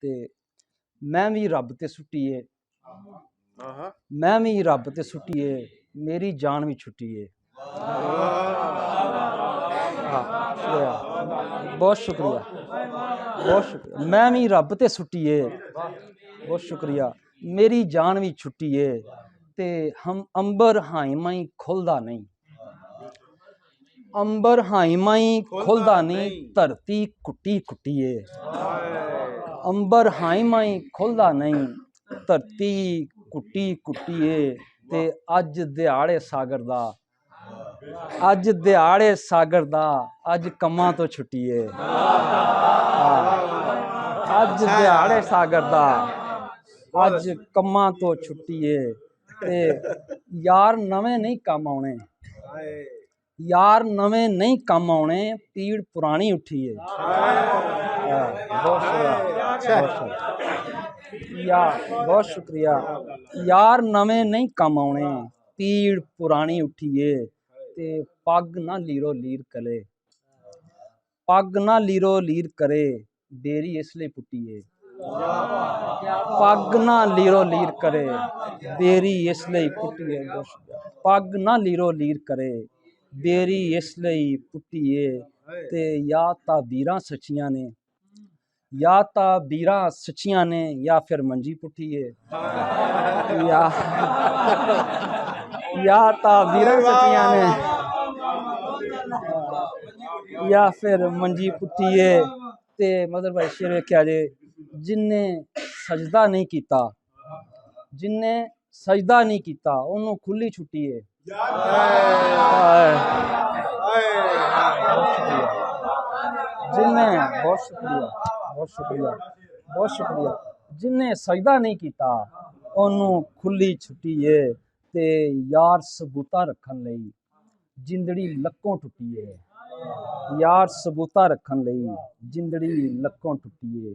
ते मैं भी रब ते सुट्टिए मैं भी रब ते सुट्टिए मेरी जान भी छुट्टिए। बहुत शुक्रिया बहुत शुक्रिया। मैं भी रब ते सुट्टिए बहुत शुक्रिया मेरी जान भी छुट्टिए ते हम अंबर हाईमाई खुलदा नहीं अंबर हाईमाई खुलदा नहीं धरती कुट्टी कुट्टिए अंबर हाईमाई खुलदा नहीं धरती कुट्टी कुट्टिए ते अज दिहाड़े सागर दा अज दिहाड़े सागर दा अज कम्मां तो छुट्टिए अज दिहाड़े सागर दा अज कम्मां तो छुट्टिए ते यार नवें नहीं कम आने यार नवें नहीं कम आने पीड़ पुरानी उठी है। बहुत शुक्रिया यार नवें नहीं कम आने पीड़ पुरानी उठी है ते पग ना लीरो लीर करे पग ना लीरो लीर करे बेरी इसलिए पुट्टी है पग ना लीरो लीर करे बेरी इसलिए पुट्टी है पग ना लीरो लीर करे बेरी इसलिए पुट्टी है ते या ताबीरां सच्चियां ने या ताबीरां सच्चियां ने या फिर मंजी पुट्ठी है या ताबीरां सच्चियां ने या फिर मंजी पुट्ठी है ते मतलब भाई शेर वेख्या जे जिन्ने सजदा नहीं किया जिन्ने सजदा नहीं किया उन्होंने खुली छुट्टी है। जिन्ने बहुत शुक्रिया बहुत शुक्रिया बहुत शुक्रिया जिन्ने सजदा नहीं किया उन्होंने खुली छुट्टी है ते यार सबूता रखन लई जिंदड़ी लक्कों टुटी है यार सबूता रखन लई जिंदड़ी लक्कों टुटी है।